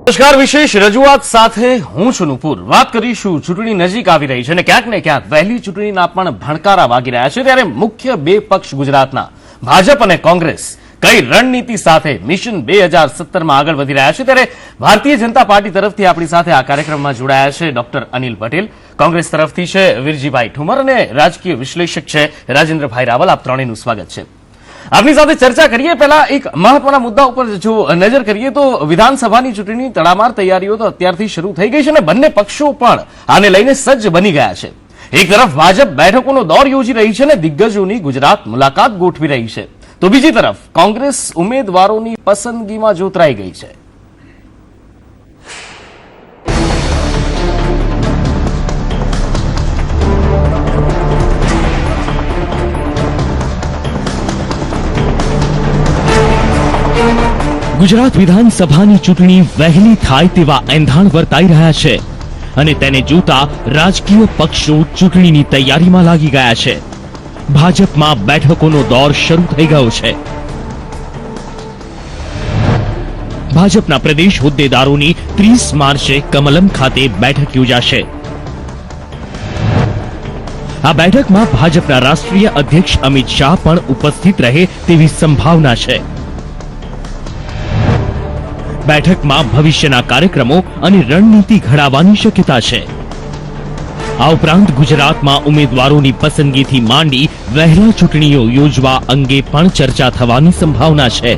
નમસ્કાર, વિશેષ રજૂઆત સાથે હું છું નુપુર. વાત કરીશું ચૂંટણી નજીક આવી રહી છે અને ક્યાંક ને ક્યાંક વહેલી ચૂંટણીના પણ ભણકારા વાગી રહ્યા છે. ત્યારે મુખ્ય બે પક્ષ ગુજરાતના ભાજપ અને કોંગ્રેસ કઈ રણનીતિ સાથે મિશન 2017માં આગળ વધી રહ્યા છે. ત્યારે ભારતીય જનતા પાર્ટી તરફથી આપણી સાથે આ કાર્યક્રમમાં જોડાયા છે ડોક્ટર અનિલ પટેલ, કોંગ્રેસ તરફથી છે વીરજીભાઈ ઠુમર અને રાજકીય વિશ્લેષક છે રાજેન્દ્રભાઈ રાવલ. આપ ત્રણેયનું સ્વાગત છે. આપની સાથે ચર્ચા કરીએ પહેલા એક મહત્વના મુદ્દા ઉપર જો નજર કરીએ તો વિધાનસભાની ચૂંટણીની તડામાર તૈયારીઓ તો અત્યારથી શરૂ થઈ ગઈ છે અને બંને પક્ષો પણ આને લઈને સજ્જ બની ગયા છે. એક તરફ ભાજપ બેઠકોનો દોર યોજી રહી છે અને દિગ્ગજોની ગુજરાત મુલાકાત ગોઠવી રહી છે, તો બીજી તરફ કોંગ્રેસ ઉમેદવારોની પસંદગીમાં જોતરાઈ ગઈ છે. ગુજરાત વિધાનસભાની ચૂંટણી વહેલી થાય તેવા એંધાણ વર્તાઈ રહ્યા છે અને તેને જોતા રાજકીય પક્ષો ચૂંટણીની તૈયારીમાં લાગી ગયા છે. ભાજપમાં બેઠકોનો દોર શરૂ થઈ ગયો છે. ભાજપના પ્રદેશ હોદ્દેદારોની 30 માર્ચે કમલમ ખાતે બેઠક યોજાશે. આ બેઠકમાં ભાજપના રાષ્ટ્રીય અધ્યક્ષ અમિત શાહ પણ ઉપસ્થિત રહે તેવી સંભાવના છે. બેઠકમાં ભવિષ્યના કાર્યક્રમો અને રણનીતિ ઘડાવવાની શક્યતા છે. આ ઉપરાંત ગુજરાતમાં ઉમેદવારોની પસંદગીથી માંડી વહેલા ચૂંટણીઓ યોજવા અંગે પણ ચર્ચા થવાની સંભાવના છે.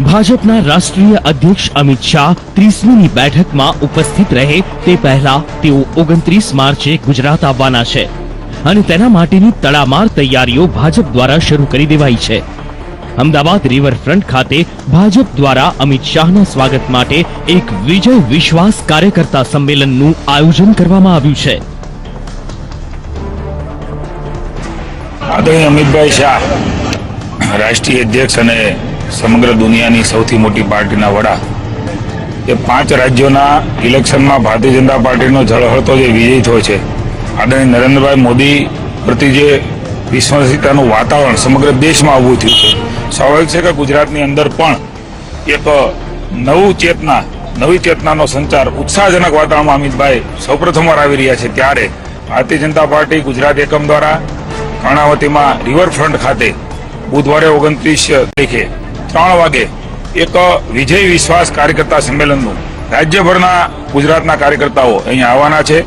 ભાજપના રાષ્ટ્રીય અધ્યક્ષ અમિત શાહ 30મીની બેઠકમાં ઉપસ્થિત રહે તે પહેલા તેઓ 29 માર્ચે ગુજરાત આવવાના છે અને તેના માટેની તડામાર તૈયારીઓ ભાજપ દ્વારા શરૂ કરી દેવાઈ છે. અમદાવાદ રિવરફ્રન્ટ ખાતે ભાજપ દ્વારા અમિત શાહના સ્વાગત માટે એક વિજય વિશ્વાસ કાર્યકર્તા સંમેલનનું આયોજન કરવામાં આવ્યું છે. આદરણીય અમિતભાઈ શાહ, રાષ્ટ્રીય અધ્યક્ષ અને સમગ્ર દુનિયાની સૌથી મોટી પાર્ટીના વડા, એ 5 રાજ્યોના ઇલેક્શનમાં ભારતીય જનતા પાર્ટીનો ઝળહળતો જે વિજય થયો છે, આદરણીય નરેન્દ્રભાઈ મોદી પ્રતિ જે વિશ્વાસિતાનું વાતાવરણ સમગ્ર દેશમાં ઊભું થયું છે. સ્વાભાવિક છે કે ગુજરાતની અંદર પણ એક નવી ચેતનાનો સંચાર ઉત્સાહજનક વાતાવરણમાં અમિતભાઈ સૌપ્રથમવાર આવી રહ્યા છે. ત્યારે ભારતીય જનતા પાર્ટી ગુજરાત એકમ દ્વારા કર્ણાવતીમાં રિવરફ્રન્ટ ખાતે બુધવારે 29 તારીખે 3 વાગે એક વિજય વિશ્વાસ કાર્યકર્તા સંમેલનનું રાજ્યભરના ગુજરાતના કાર્યકર્તાઓ અહીંયા આવવાના છે.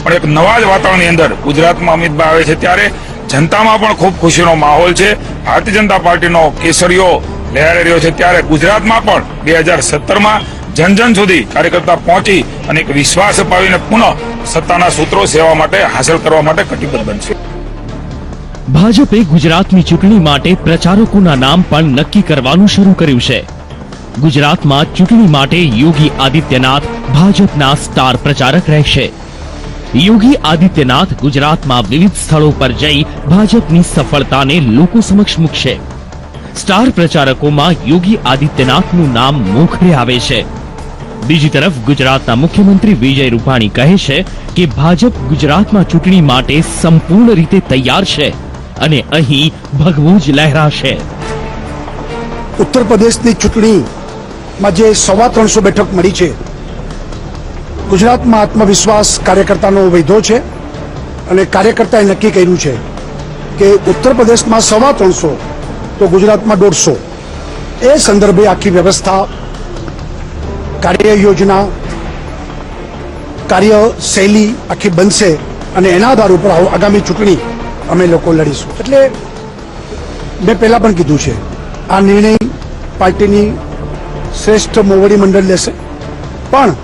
પણ એક નવા જ વાતાવરણની અંદર ગુજરાતમાં અમિતભાઈ આવે છે ત્યારે જનતામાં પણ ખૂબ ખુશીનો માહોલ છે. ભારતીય જનતા પાર્ટીનો કેસરીઓ લહેરાઈ રહ્યો છે ત્યારે ગુજરાતમાં પણ 2017માં જન સુધી કાર્યકર્તા પહોંચી અને એક વિશ્વાસ અપાવીને પુનઃ સત્તાના સૂત્રો સેવા માટે હાંસલ કરવા માટે કટિબદ્ધ બનશે. ભાજપે ગુજરાતની ચૂંટણી માટે પ્રચારકોના નામ પણ નક્કી કરવાનું શરૂ કર્યું છે. ગુજરાતમાં ચૂંટણી માટે યોગી આદિત્યનાથ ભાજપના સ્ટાર પ્રચારક રહેશે. યોગી આદિત્યનાથ ગુજરાતમાં વિવિધ સ્થળો પર જઈ ભાજપની સફળતાને લોકો સમક્ષ મૂકશે. સ્ટાર પ્રચારકોમાં યોગી આદિત્યનાથનું નામ મોખરે આવે છે. બીજી તરફ ગુજરાતના મુખ્યમંત્રી વિજય રૂપાણી કહે છે કે ભાજપ ગુજરાતમાં ચૂંટણી માટે સંપૂર્ણ રીતે તૈયાર છે અને અહીં ભગવું જ લહેરાશે. ઉત્તર પ્રદેશની ચૂંટણીમાં જે 350 બેઠક મળી છે, ગુજરાતમાં આત્મવિશ્વાસ કાર્યકર્તાનો વધ્યો છે અને કાર્યકર્તાએ નક્કી કર્યું છે કે ઉત્તર પ્રદેશમાં 350 તો ગુજરાતમાં 150. એ સંદર્ભે આખી વ્યવસ્થા, કાર્ય યોજના, કાર્યશૈલી આખી બનશે અને એના આધાર ઉપર આગામી ચૂંટણી અમે લોકો લડીશું. એટલે મેં પહેલા પણ કીધું છે, આ નિર્ણય પાર્ટીની શ્રેષ્ઠ મોવડી મંડળ લેશે. પણ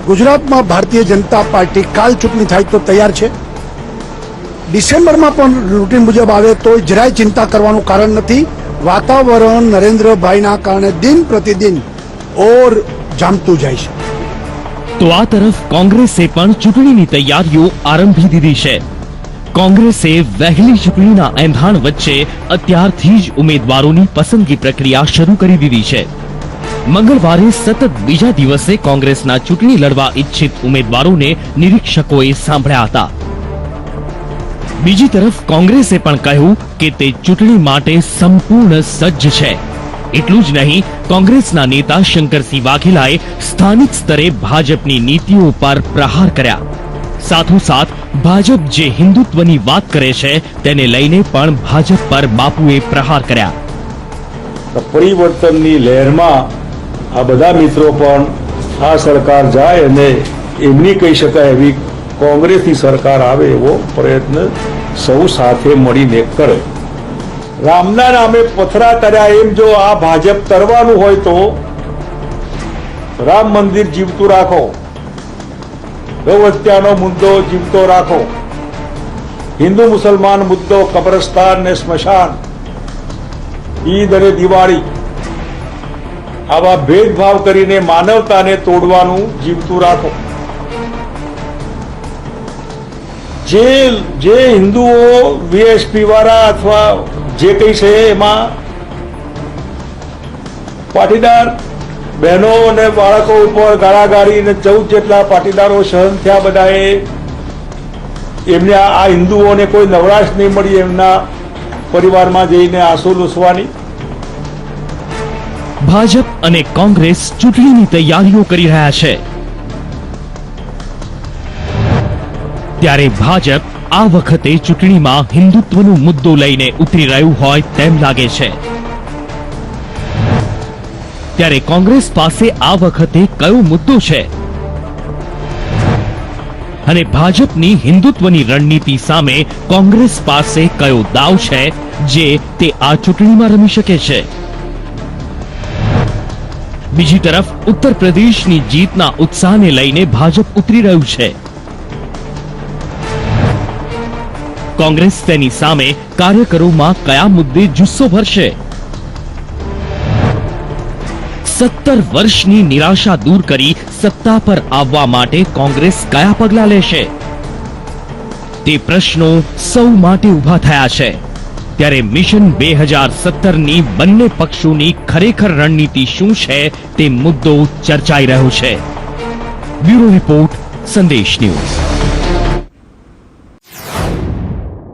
ગુજરાતમાં ભારતીય જનતા પાર્ટી કાલ ચૂંટણી થાય તો તૈયાર છે. ડિસેમ્બરમાં પણ રૂટીન મુજબ આવે તો જરાય ચિંતા કરવાનું કારણ નથી. વાતાવરણ નરેન્દ્રભાઈના કારણે દિન પ્રતિદિન ઓર જામતું જાય છે. તો આ તરફ કોંગ્રેસે પણ ચૂંટણીની તૈયારીઓ આરંભી દીધી છે. કોંગ્રેસે વહેલી ચૂંટણીના એંધાણ વચ્ચે અત્યારથી જ ઉમેદવારોની પસંદગી પ્રક્રિયા શરૂ કરી દીધી છે. મંગળવારે સતત બીજા દિવસે કોંગ્રેસના ચૂંટણી લડવા ઈચ્છિત ઉમેદવારોને નિરીક્ષકોએ સાંભળ્યા હતા. બીજી તરફ કોંગ્રેસે પણ કહ્યું કે તે ચૂંટણી માટે સંપૂર્ણ સજ્જ છે. એટલું જ નહીં, કોંગ્રેસના નેતા શંકરસિંહ વાઘેલાએ સ્થાનિક સ્તરે ભાજપની નીતિઓ પર પ્રહાર કર્યા. સાથોસાથ ભાજપ જે હિન્દુત્વની વાત કરે છે તેને લઈને પણ ભાજપ પર બાપુએ પ્રહાર કર્યા. પરિવર્તનની લહેરમાં આ બધા મિત્રો પણ આ સરકાર જાય અને એમની કહી શકાય એવી કોંગ્રેસની સરકાર આવે એવો પ્રયત્ન સૌ સાથે મળીને કરે. રામના નામે પથરા કર્યા એમ જો આ ભાજપ કરવાનું હોય તો રામ મંદિર જીવતું રાખો, ગૌ હત્યાનો મુદ્દો જીવતો રાખો, હિન્દુ મુસલમાન મુદ્દો, કબ્રસ્તાન ને સ્મશાન, ઈદ અને દિવાળી આવા ભેદભાવ કરીને માનવતાને તોડવાનું જીવતું રાખો. જે હિન્દુઓ વીએસપી વાળા અથવા જે કઈ છે એમાં પાટીદાર બહેનો અને બાળકો ઉપર ગાળાગાળી અને 14 જેટલા પાટીદારો સહન થયા, બધાએ એમને આ હિન્દુઓને કોઈ નવરાશ નહીં મળી એમના પરિવારમાં જઈને આંસુ લૂસવાની. ભાજપ અને કોંગ્રેસ ચૂંટણીની તૈયારીઓ કરી રહ્યા છે, ત્યારે ભાજપ આ વખતે ચૂંટણીમાં હિન્દુત્વનો મુદ્દો લઈને ઉતરી રહ્યું હોય તેમ લાગે છે. ત્યારે કોંગ્રેસ પાસે આ વખતે કયો મુદ્દો છે અને ભાજપની હિન્દુત્વની રણનીતિ સામે કોંગ્રેસ પાસે કયો દાવ છે જે તે આ ચૂંટણીમાં રમી શકે છે. બીજી તરફ ઉત્તર પ્રદેશની જીતના ઉત્સાહને લઈને ભાજપ ઉતરી રહ્યું છે. કોંગ્રેસ તેની સામે કાર્યકરોમાં કયા મુદ્દે જુસ્સો ભરશે? 17 વર્ષની નિરાશા દૂર કરી સત્તા પર આવવા માટે કોંગ્રેસ કયા પગલાં લેશે? તે પ્રશ્નો સૌ માટે ઊભા થયા છે. ત્યારે મિશન 2017ની બંને પક્ષોની ખરેખર રણનીતિ શું છે તે મુદ્દો ચર્ચાઈ રહ્યો છે. બ્યુરો રિપોર્ટ, સંદેશ ન્યૂઝ.